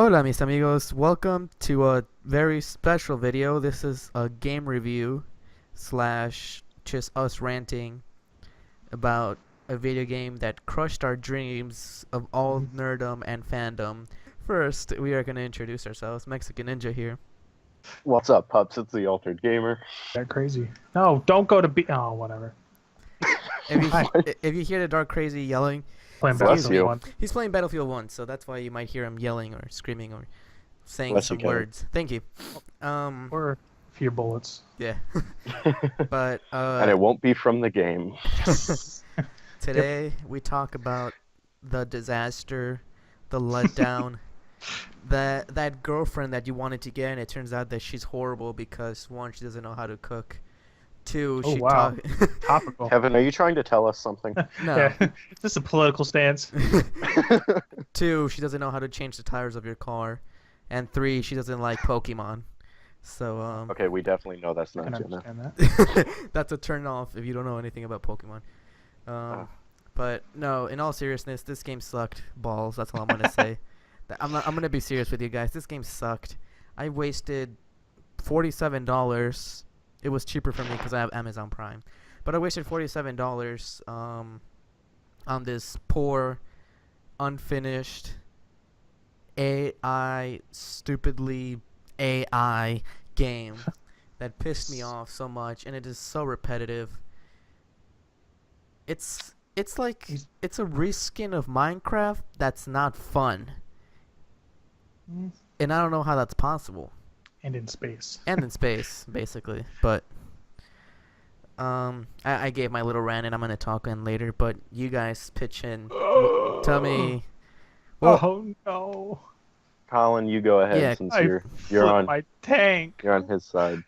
Hola mis amigos, welcome to a very special video. This is a game review slash just us ranting about a video game that crushed our dreams of all nerdom and fandom. First, we are going to introduce ourselves. Mexican Ninja here. What's up, pups? It's the Altered Gamer. That crazy. No, don't go to B. Oh, whatever. Hi. If you hear the Dark Crazy yelling, Playing Bless Battlefield you. 1. he's playing Battlefield 1, so that's why you might hear him yelling or screaming or saying Bless you, some Kevin. words. Thank you. Or a few bullets. Yeah. But And it won't be from the game. today we talk about the disaster, the letdown, that girlfriend that you wanted to get, and it turns out that she's horrible because one, she doesn't know how to cook. Two, Oh, she wow. Topical. Kevin, are you trying to tell us something? no. Yeah. Is this a political stance? Two, she doesn't know how to change the tires of your car, and three, she doesn't like Pokemon. So Okay, we definitely know that's I not can Jenna. understand that. that's a turn off if you don't know anything about Pokemon. But no, in all seriousness, this game sucked balls. That's all I'm gonna say. I'm gonna be serious with you guys. This game sucked. I wasted $47. It was cheaper for me because I have Amazon Prime, but I wasted $47 on this poor, unfinished stupidly AI game that pissed me off so much, and it is so repetitive. It's like it's a reskin of Minecraft that's not fun, and I don't know how that's possible. And in space. And in space, basically. But I gave my little rant, and I'm gonna talk in later. But you guys pitch in. Tell me. Well, Oh, no. Colin, you go ahead Yeah, since I you're flipped on my tank. you're on his side.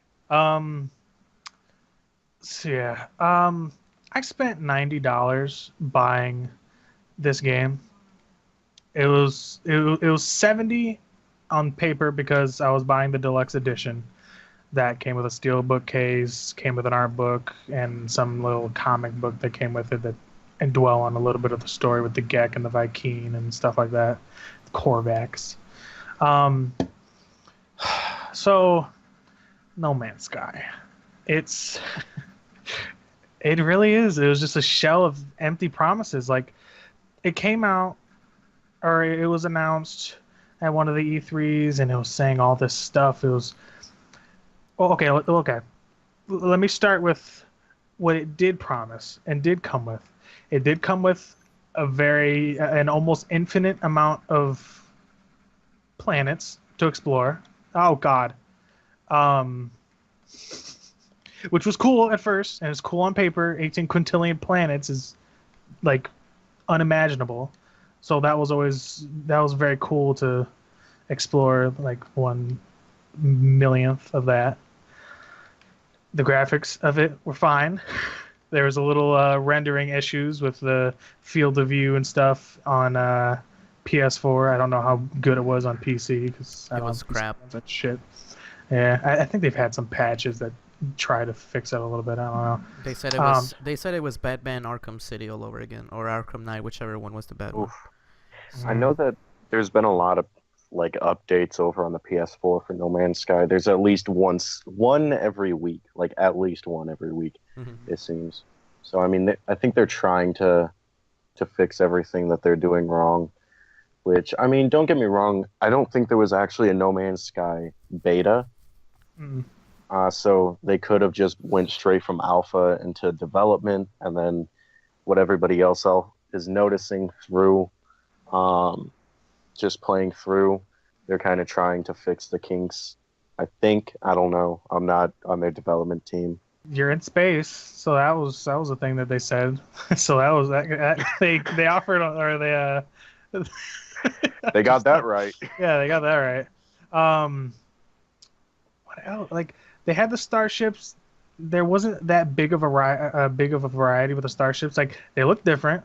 So yeah. I spent $90 buying this game. It was 70 on paper because I was buying the deluxe edition that came with a steelbook case, came with an art book, and some little comic book that came with it that and dwell on a little bit of the story with the Gek and the Vy'keen and stuff like that, the Korvax. So No Man's Sky, it really is. It was just a shell of empty promises. Like, it came out, or it was announced at one of the E3s, and it was saying all this stuff. It was, okay. Let me start with what it did promise and did come with. It did come with an almost infinite amount of planets to explore. Oh God, which was cool at first, and it's cool on paper. 18 quintillion planets is like unimaginable. So that was very cool to explore, like 1/millionth of that. The graphics of it were fine. There was a little rendering issues with the field of view and stuff on PS4. I don't know how good it was on PC because it was crap. That shit. Yeah, I think they've had some patches that try to fix it a little bit. I don't know. They said it was. They said it was Batman Arkham City all over again, or Arkham Knight, whichever one was the bad one. Oof. I know that there's been a lot of like updates over on the PS4 for No Man's Sky. There's at least one every week, like at least one every week, it seems. So I mean, I think they're trying to fix everything that they're doing wrong. Which, I mean, don't get me wrong, I don't think there was actually a No Man's Sky beta. So they could have just went straight from alpha into development, and then what everybody else is noticing through just playing through, they're kind of trying to fix the kinks. I think. I don't know. I'm not on their development team. You're in space, so that was a thing that they said. So that was that they offered, or they They got that right. Yeah, they got that right. What else? Like, they had the starships. There wasn't that big of a variety with the starships. Like, they looked different.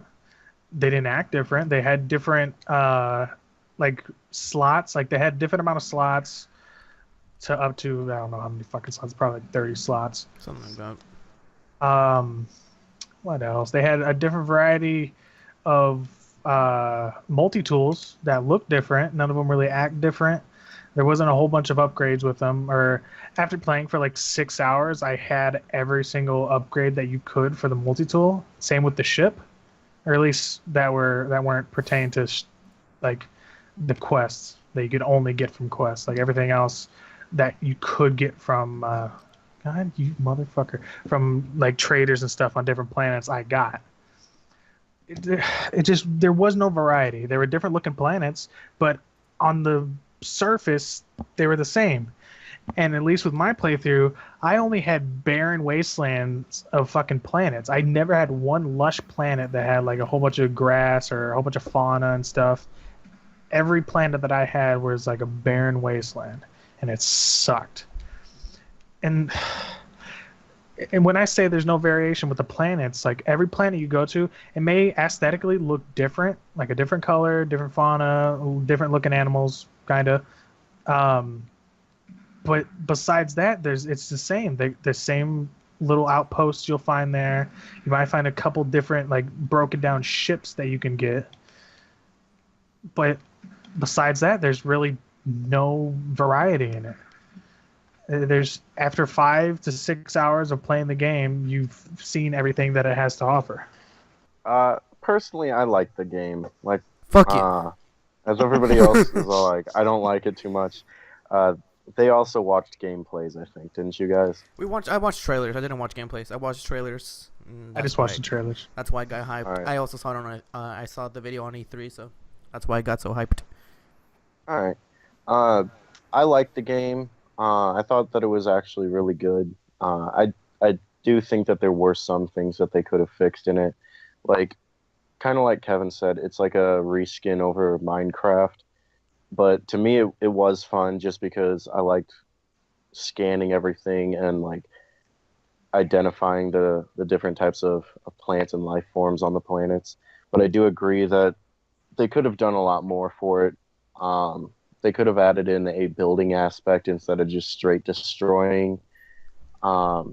They didn't act different. They had different like slots. Like, they had different amount of slots to up to, I don't know how many fucking slots. Probably like 30 slots. Something like that. What else? They had a different variety of multi-tools that look different. None of them really act different. There wasn't a whole bunch of upgrades with them. Or after playing for like 6 hours, I had every single upgrade that you could for the multi-tool. Same with the ship, or at least that weren't pertaining to like the quests that you could only get from quests. Like everything else that you could get from God, you motherfucker, from like traders and stuff on different planets, I got. It just, there was no variety. There were different looking planets, but on the surface they were the same. And at least with my playthrough, I only had barren wastelands of fucking planets. I never had one lush planet that had like a whole bunch of grass or a whole bunch of fauna and stuff. Every planet that I had was like a barren wasteland, and it sucked. And when I say there's no variation with the planets, like every planet you go to, it may aesthetically look different, like a different color, different fauna, different looking animals, kind of. But besides that, it's the same. The same little outposts you'll find there. You might find a couple different like broken down ships that you can get. But besides that, there's really no variety in it. There's, after 5 to 6 hours of playing the game, you've seen everything that it has to offer. Personally, I like the game. Like, Fuck you. as everybody else is all like, I don't like it too much. They also watched gameplays, I think, didn't you guys? I watched trailers. I didn't watch gameplays. I watched trailers. I just watched the trailers. That's why I got hyped. Right. I also saw it on I saw the video on E3, so that's why I got so hyped. All right. I liked the game. I thought that it was actually really good. I do think that there were some things that they could have fixed in it. Like, kind of like Kevin said, it's like a reskin over Minecraft. But to me, it was fun just because I liked scanning everything and like identifying the different types of plants and life forms on the planets. But I do agree that they could have done a lot more for it. They could have added in a building aspect instead of just straight destroying. I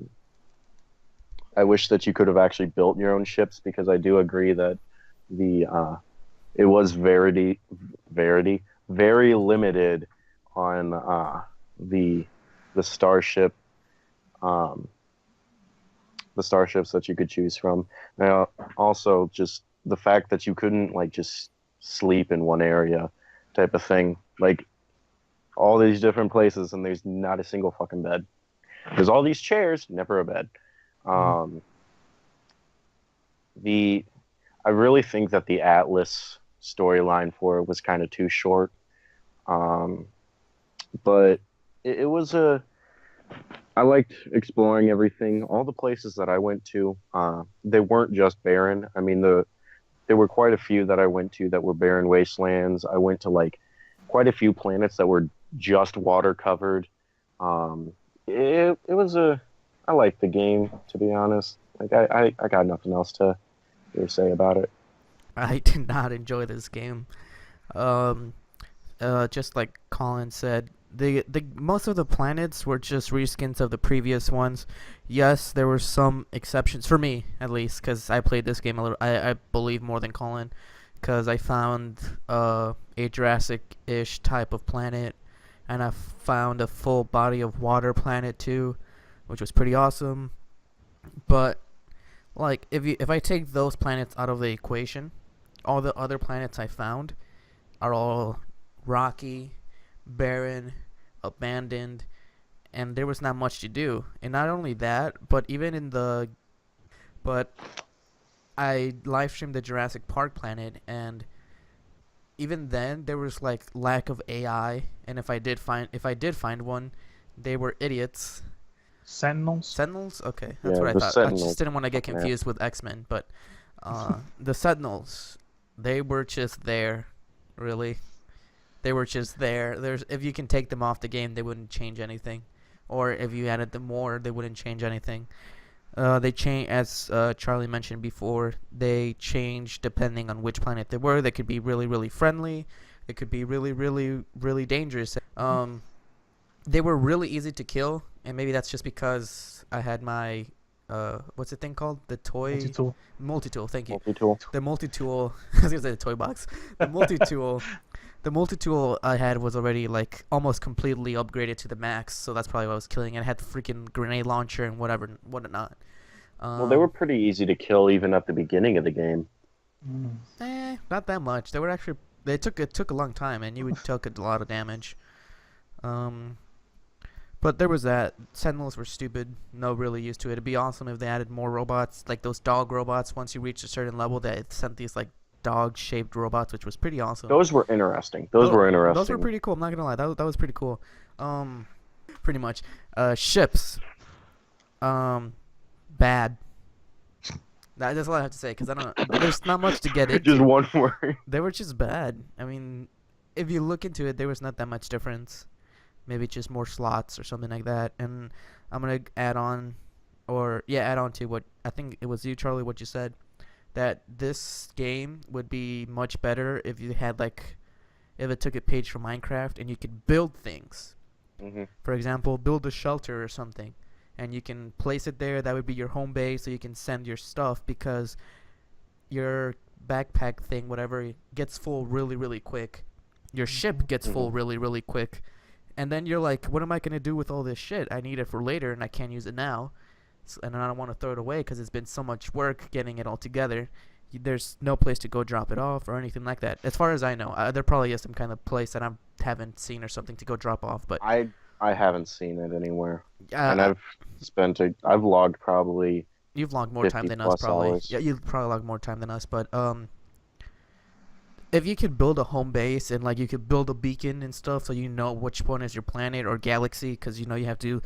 wish that you could have actually built your own ships, because I do agree that it was very limited on the starship, the starships that you could choose from. Now, also just the fact that you couldn't like just sleep in one area, type of thing. Like all these different places, and there's not a single fucking bed. There's all these chairs, never a bed. I really think that the Atlas storyline for it was kind of too short. But it was I liked exploring everything. All the places that I went to, they weren't just barren. I mean, there were quite a few that I went to that were barren wastelands. I went to like quite a few planets that were just water covered. It was I liked the game, to be honest. Like I got nothing else to really say about it. I did not enjoy this game. Just like Colin said, the most of the planets were just reskins of the previous ones. Yes, there were some exceptions for me, at least, because I played this game a little. I believe more than Colin, because I found a Jurassic-ish type of planet, and I found a full body of water planet too, which was pretty awesome. But like, if I take those planets out of the equation, all the other planets I found are all rocky, barren, abandoned, and there was not much to do. And not only that, but I live streamed the Jurassic Park planet, and even then there was like lack of AI, and if I did find one, they were idiots. Sentinels? Okay, that's what I thought. Sentinels. I just didn't want to get confused with X-Men, but the Sentinels, they were just there, really. They were just there. If you can take them off the game, they wouldn't change anything. Or if you added them more, they wouldn't change anything. They change, as Charlie mentioned before, they change depending on which planet they were. They could be really, really friendly. They could be really, really, really dangerous. They were really easy to kill, and maybe that's just because I had my what's the thing called? The toy Multi-tool. multi-tool. Thank you. Multi-tool. The multi-tool. I was gonna say the toy box. The multi-tool. The multi-tool I had was already like almost completely upgraded to the max, so that's probably what I was killing. And it had the freaking grenade launcher and whatnot. Well, they were pretty easy to kill even at the beginning of the game. Not that much. They were actually it took a long time, and you would take a lot of damage. But there was that. Sentinels were stupid. No really use to it. It'd be awesome if they added more robots, like those dog robots. Once you reach a certain level, that sent these like dog-shaped robots, which was pretty awesome. Those were interesting. Those were interesting. Those were pretty cool. I'm not gonna lie. That was pretty cool. Pretty much. Ships. Bad. That's all I have to say, because I don't. There's not much to get into. Just one word. They were just bad. I mean, if you look into it, there was not that much difference. Maybe just more slots or something like that. And I'm gonna add on to what I think it was you, Charlie, what you said, that this game would be much better if you had if it took a page from Minecraft and you could build things. Mm-hmm. For example, build a shelter or something, and you can place it there. That would be your home base, so you can send your stuff, because your backpack thing, whatever, gets full really, really quick. Your ship gets full really, really quick. And then you're like, what am I going to do with all this shit? I need it for later, and I can't use it now. And I don't want to throw it away because it's been so much work getting it all together. There's no place to go drop it off or anything like that. As far as I know, there probably is some kind of place that I haven't seen or something to go drop off. But I haven't seen it anywhere. And I've logged probably. You've logged more time than us, probably. Hours. Yeah, you've probably logged more time than us. But if you could build a home base and you could build a beacon and stuff, so you know which one is your planet or galaxy, because you have to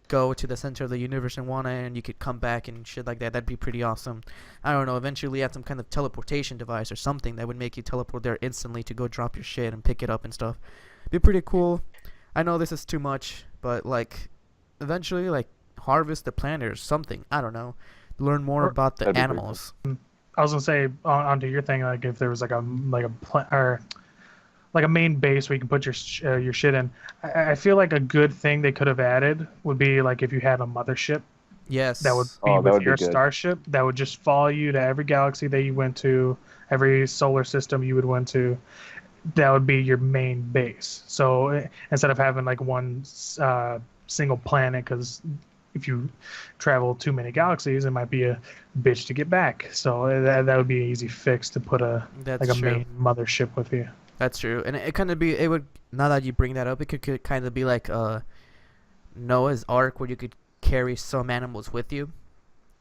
go to the center of the universe and and you could come back and shit like that. That'd be pretty awesome. I don't know. Eventually, add some kind of teleportation device or something that would make you teleport there instantly to go drop your shit and pick it up and stuff. Be pretty cool. I know this is too much, but eventually, harvest the planet or something. I don't know. Learn more about the animals. I was gonna say onto your thing, if there was a main base where you can put your shit in. I feel like a good thing they could have added would be if you had a mothership. Yes. That would be with your starship. That would just follow you to every galaxy that you went to, every solar system you would went to. That would be your main base. So instead of having one single planet, because if you travel too many galaxies, it might be a bitch to get back. So that would be an easy fix to put a main mothership with you. That's true, and it would, now that you bring that up, it could kind of be like Noah's Ark, where you could carry some animals with you,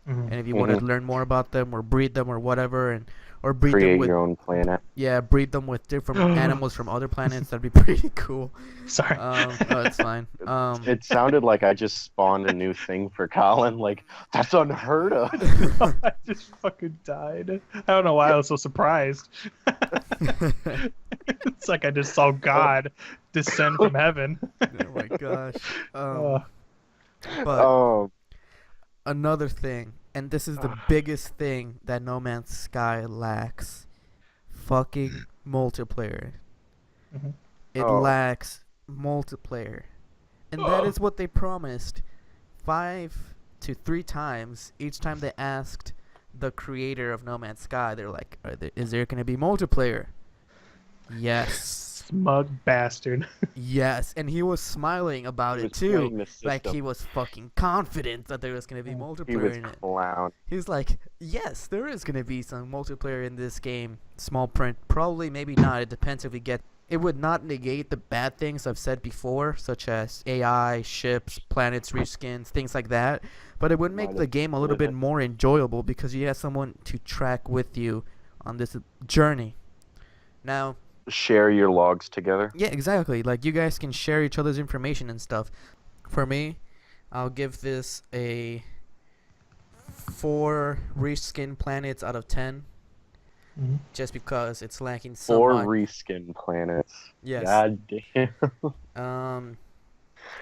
and if you wanted to learn more about them or breed them or whatever, or breed create them with your own planet. Yeah, breed them with different animals from other planets. That'd be pretty cool. Sorry. No, it's fine. It sounded like I just spawned a new thing for Colin. That's unheard of. I just fucking died. I don't know why I was so surprised. It's like I just saw God descend from heaven. Oh my gosh. But another thing, and this is the biggest thing that No Man's Sky lacks: fucking multiplayer. It lacks multiplayer, and that is what they promised 5 to 3 times. Each time they asked the creator of No Man's Sky, they're like, is there going to be multiplayer? Yes. Smug bastard. Yes, and he was smiling about it too. He was fucking confident that there was going to be multiplayer in it. Clown. He was like, yes, there is going to be some multiplayer in this game. Small print. Probably, maybe not. It depends if we get... It would not negate the bad things I've said before, such as AI, ships, planets, reskins, things like that. But it would make the game a little bit more enjoyable because you have someone to track with you on this journey. Now... Share your logs together. Yeah, exactly. You guys can share each other's information and stuff. For me, I'll give this a 4 reskin planets out of 10. Just because it's lacking so much. 4 reskin planets. Yes. God damn.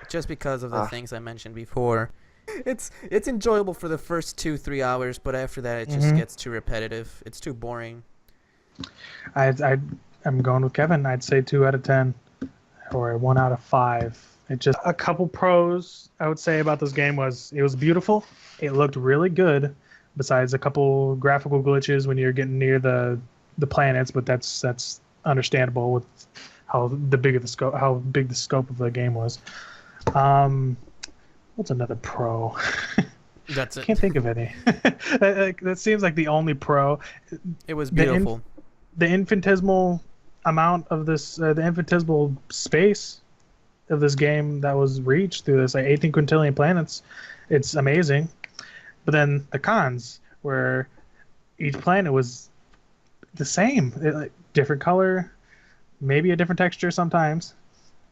Just because of the things I mentioned before. It's enjoyable for the first 2-3 hours, but after that it just gets too repetitive. It's too boring. I'm going with Kevin. I'd say 2 out of 10, or 1 out of 5. It just a couple pros I would say about this game was it was beautiful. It looked really good. Besides a couple graphical glitches when you're getting near the planets, but that's understandable with how big the scope of the game was. What's another pro? That's it. Can't think of any. That seems like the only pro. It was beautiful. The infinitesimal amount of this, the infinitesimal space of this game that was reached through this, like 18 quintillion planets, it's amazing. But then the cons, where each planet was the same, like, different color, maybe a different texture sometimes,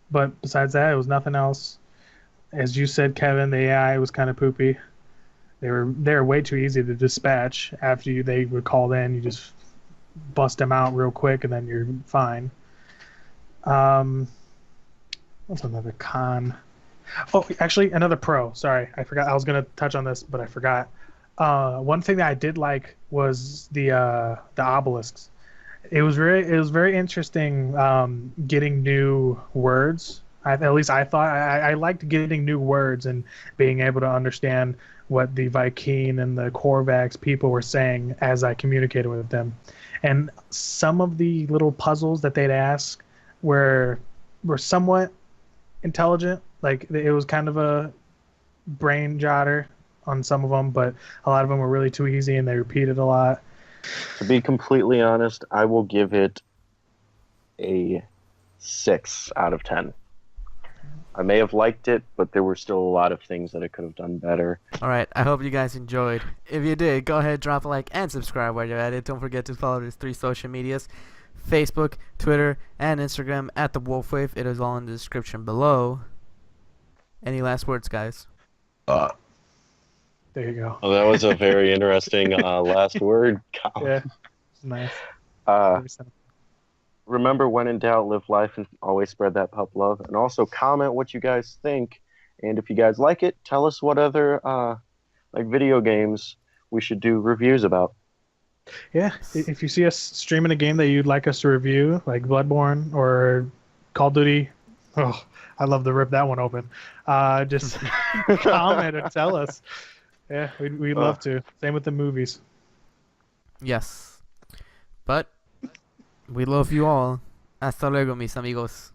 but besides that, it was nothing else. As you said, Kevin, the AI was kind of poopy. They were way too easy to dispatch. After they were called in, you just bust them out real quick, and then you're fine. What's another con? Oh, actually, another pro. Sorry, I forgot. I was gonna touch on this, but I forgot. One thing that I did like was the obelisks. It was very interesting getting new words. At least I thought I liked getting new words and being able to understand what the Vy'keen and the Korvax people were saying as I communicated with them. And some of the little puzzles that they'd ask were somewhat intelligent. Like, it was kind of a brain jotter on some of them, but a lot of them were really too easy and they repeated a lot. To be completely honest, I will give it a 6 out of 10. I may have liked it, but there were still a lot of things that it could have done better. Alright, I hope you guys enjoyed. If you did, go ahead, drop a like and subscribe while you're at it. Don't forget to follow these 3 social medias: Facebook, Twitter, and Instagram at The Wolfwave. It is all in the description below. Any last words, guys? There you go. Well, that was a very interesting last word. Yeah, it's nice. Remember, when in doubt, live life and always spread that pup love. And also comment what you guys think. And if you guys like it, tell us what other like video games we should do reviews about. Yeah, if you see us streaming a game that you'd like us to review, like Bloodborne or Call of Duty, oh, I love to rip that one open. Just comment and tell us. Yeah, we'd love to. Same with the movies. Yes. But we love you all. Hasta luego, mis amigos.